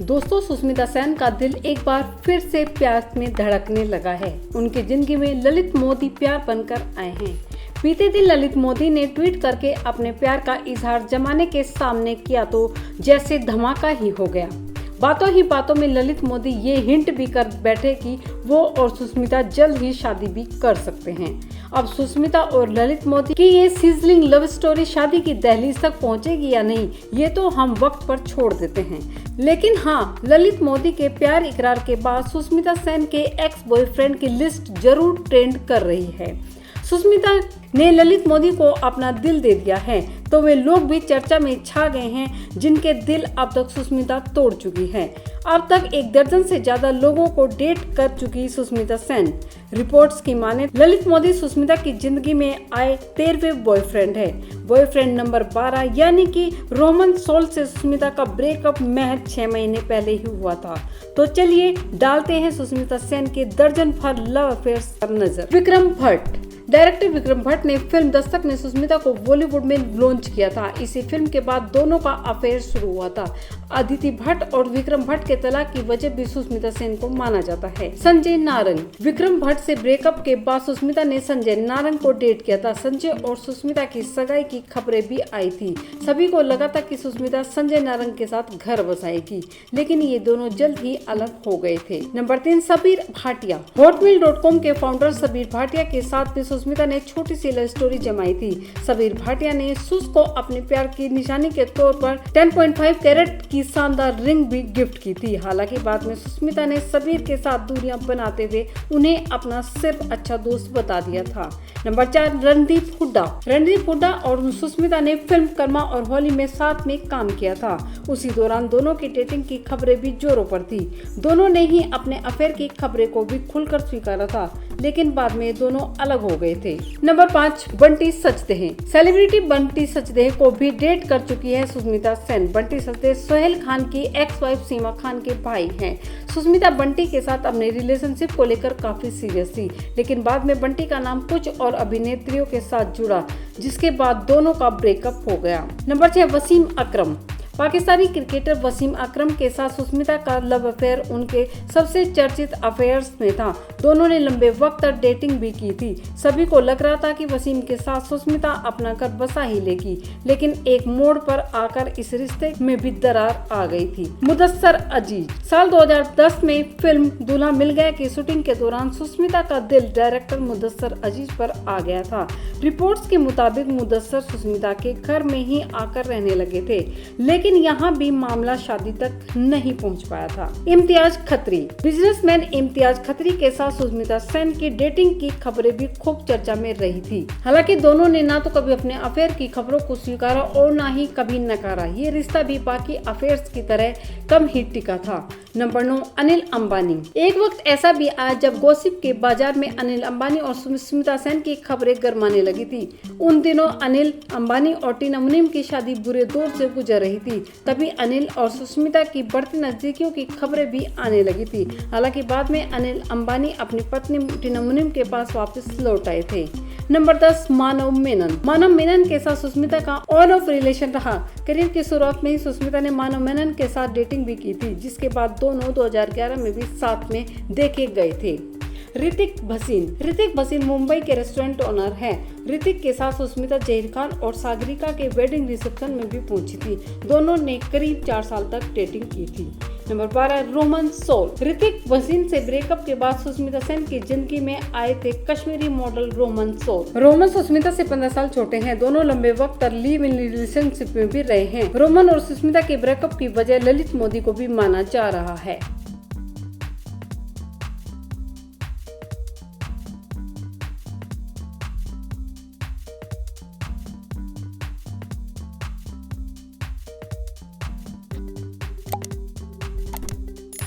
दोस्तों, सुष्मिता सेन का दिल एक बार फिर से प्यार में धड़कने लगा है। उनकी जिंदगी में ललित मोदी प्यार बनकर आए हैं। बीते दिन ललित मोदी ने ट्वीट करके अपने प्यार का इजहार जमाने के सामने किया तो जैसे धमाका ही हो गया। बातों ही बातों में ललित मोदी ये हिंट भी कर बैठे कि वो और सुष्मिता जल्द ही शादी भी कर सकते हैं। अब सुष्मिता और ललित मोदी की ये सिजलिंग लव स्टोरी शादी की दहलीज तक पहुंचेगी या नहीं, ये तो हम वक्त पर छोड़ देते हैं। लेकिन हाँ, ललित मोदी के प्यार इकरार के बाद सुष्मिता सेन के एक्स बॉयफ्रेंड की लिस्ट जरूर ट्रेंड कर रही है। सुष्मिता ने ललित मोदी को अपना दिल दे दिया है तो वे लोग भी चर्चा में छा गए हैं जिनके दिल अब तक सुष्मिता तोड़ चुकी है। अब तक 1 दर्जन से ज्यादा लोगों को डेट कर चुकी सुष्मिता सेन। रिपोर्ट्स की माने ललित मोदी सुष्मिता की जिंदगी में आए 13वें बॉयफ्रेंड है। बॉयफ्रेंड नंबर 12 यानी कि रोमन सोल से सुष्मिता का ब्रेकअप महज 6 महीने पहले ही हुआ था। तो चलिए डालते हैं सुष्मिता सेन के दर्जन भर लव अफेयर्स पर नजर। विक्रम भट्ट। डायरेक्टर विक्रम भट्ट ने फिल्म दस्तक में सुष्मिता को बॉलीवुड में लॉन्च किया था। इसी फिल्म के बाद दोनों का अफेयर शुरू हुआ था। अदिति भट्ट और विक्रम भट्ट के तलाक की वजह भी सुष्मिता सेन को माना जाता है। संजय नारंग। विक्रम भट्ट से ब्रेकअप के बाद सुष्मिता ने संजय नारंग को डेट किया था। संजय और सुष्मिता की सगाई की खबरें भी आई थी। सभी को लगा था कि सुष्मिता संजय नारंग के साथ घर बसाएगी, लेकिन ये दोनों जल्द ही अलग हो गए थे। नंबर 3, सबीर भाटिया। hotmail.com के फाउंडर सबीर भाटिया के साथ भी सुष्मिता ने छोटी सी लव स्टोरी जमाई थी। सबीर भाटिया ने सुस को अपने प्यार की निशानी के तौर पर 10.5 कैरेट की शानदार रिंग भी गिफ्ट की थी। हालांकि बाद में सुष्मिता ने सबीर के साथ दूरियां बनाते हुए उन्हें अपना सिर्फ अच्छा दोस्त बता दिया था। नंबर 4, रणदीप हुड्डा। रणदीप हुड्डा और सुष्मिता ने फिल्म कर्मा और होली में साथ में काम किया था। उसी दौरान दोनों की डेटिंग की खबरें भी जोरों पर थी। दोनों ने ही अपने अफेयर की खबरें को भी खुलकर स्वीकारा था, लेकिन बाद में दोनों अलग हो गए थे। नंबर 5, बंटी सचदेह। सेलिब्रिटी बंटी सचदेह को भी डेट कर चुकी है सुष्मिता सेन। बंटी सचदेह सोहेल खान की एक्स वाइफ सीमा खान के भाई हैं। सुष्मिता बंटी के साथ अपने रिलेशनशिप को लेकर काफी सीरियस थी, लेकिन बाद में बंटी का नाम कुछ और अभिनेत्रियों के साथ जुड़ा, जिसके बाद दोनों का ब्रेकअप हो गया। नंबर 6, वसीम अकरम। पाकिस्तानी क्रिकेटर वसीम अकरम के साथ सुष्मिता का लव अफेयर उनके सबसे चर्चित अफेयर्स में था। दोनों ने लंबे वक्त तक डेटिंग भी की थी। सभी को लग रहा था कि वसीम के साथ सुष्मिता अपना घर बसा ही लेगी, लेकिन एक मोड़ पर आकर इस रिश्ते में भी दरार आ गई थी। मुदस्सर अजीज। साल 2010 में फिल्म दूल्हा मिल गया की शूटिंग के दौरान सुष्मिता का दिल डायरेक्टर मुदस्सर अजीज पर आ गया था। रिपोर्ट्स के मुताबिक मुदस्सर सुष्मिता के घर में ही आकर रहने लगे थे, लेकिन यहाँ भी मामला शादी तक नहीं पहुँच पाया था। इम्तियाज खत्री। बिजनेसमैन इम्तियाज खत्री के साथ सुष्मिता सेन की डेटिंग की खबरें भी खूब चर्चा में रही थी। हालांकि दोनों ने ना तो कभी अपने अफेयर की खबरों को स्वीकारा और ना ही कभी नकारा। ये रिश्ता भी बाकी अफेयर्स की तरह कम ही टिका था। नंबर 9, अनिल अंबानी। एक वक्त ऐसा भी आया जब गॉसिप के बाजार में अनिल अंबानी और सुष्मिता सेन की खबरें गरमाने लगी थी। उन दिनों अनिल अंबानी और टीना मुनीम की शादी बुरे दौर से गुजर रही थी। तभी अनिल और सुष्मिता की बढ़ती नजदीकियों की खबरें भी आने लगी थी। हालांकि बाद में अनिल अंबानी अपनी पत्नी टीना मुनीम के पास वापस लौट आए थे। नंबर 10, मानव मेनन। मानव मेनन के साथ सुष्मिता का ऑन ऑफ रिलेशन रहा। करियर की शुरुआत में ही सुष्मिता ने मानव मेनन के साथ डेटिंग भी की थी, जिसके बाद दोनों 2011 में भी साथ में देखे गए थे। ऋतिक भसीन। ऋतिक भसीन मुंबई के रेस्टोरेंट ओनर हैं। ऋतिक के साथ सुष्मिता जहीर खान और सागरिका के वेडिंग रिसेप्शन में भी पहुंची थी। दोनों ने करीब 4 साल तक डेटिंग की थी। नंबर 12, रोमन सोल। ऋतिक भसीन से ब्रेकअप के बाद सुष्मिता सेन की जिंदगी में आए थे कश्मीरी मॉडल रोमन सोल। रोमन सुष्मिता से 15 साल छोटे हैं। दोनों लंबे वक्त तक लिव इन रिलेशनशिप में भी रहे हैं। रोमन और सुष्मिता के ब्रेकअप की वजह ललित मोदी को भी माना जा रहा है।